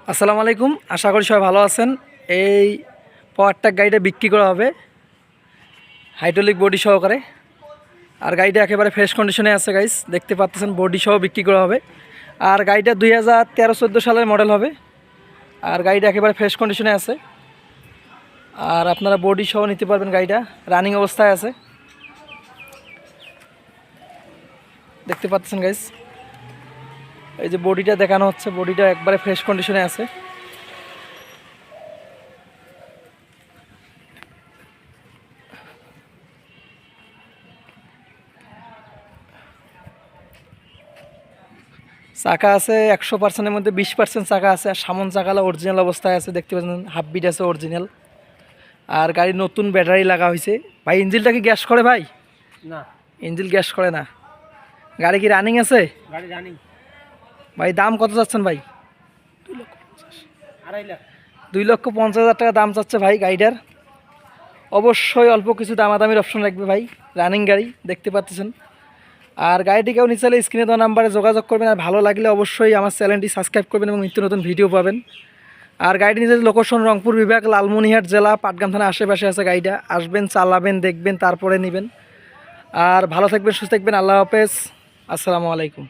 আসসালামু আলাইকুম, আশা করি সবাই ভালো আছেন। এই পাওয়ার ট্রাক গাড়িটা বিক্রি করা হবে হাইড্রোলিক বডি সহকারে। আর গাড়িটা একেবারে ফ্রেশ কন্ডিশনে আছে গাইস, দেখতে পাচ্ছেন বডি সহ বিক্রি করা হবে। আর গাড়িটা 2013-14 সালের মডেল হবে। আর গাড়িটা একেবারে ফ্রেশ কন্ডিশনে আছে। আর আপনারা বডি সহ নিতে পারবেন, গাড়িটা রানিং অবস্থায় আছে, দেখতে পাচ্ছেন গাইস। এই যে বডিটা দেখানো হচ্ছে, বডিটা একবারে ফ্রেশ কন্ডিশনে আছে। চাকা আছে 100%-এর মধ্যে 20% চাকা আছে। আর সামন চাকালা অরিজিনাল অবস্থায় আছে, দেখতে পাচ্ছেন হাফ বিট আছে অরিজিনাল। আর গাড়ির নতুন ব্যাটারি লাগা হয়েছে। ভাই ইঞ্জিনটা কি গ্যাস করে ভাই? না, ইঞ্জিন গ্যাস করে না। গাড়ি কি রানিং আছে গাড়ি রানিং। ভাই? দাম কত চাচ্ছেন ভাই? 2.50 লাখ। 2,50,000 টাকা দাম চাচ্ছে ভাই গাড়িটার। অবশ্যই অল্প কিছু দামাদামির অপশন রাখবে ভাই, রানিং গাড়ি দেখতে পাচ্ছেন। আর গাড়িটি কেউ নিচে স্ক্রিনে দেওয়া নাম্বারে যোগাযোগ করবেন। আর ভালো লাগলে অবশ্যই আমার চ্যানেলটি সাবস্ক্রাইব করবেন এবং নিত্য নতুন ভিডিও পাবেন। আর গাড়িটি নিজের লোকেশন রংপুর বিভাগ, লালমনিরহাট জেলা, পাটগ্রাম থানা আশেপাশে আছে গাড়িটা। আসবেন, চালাবেন, দেখবেন, তারপরে নেবেন। আর ভালো থাকবেন, সুস্থ থাকবেন। আল্লাহ হাফেজ, আসসালামু আলাইকুম।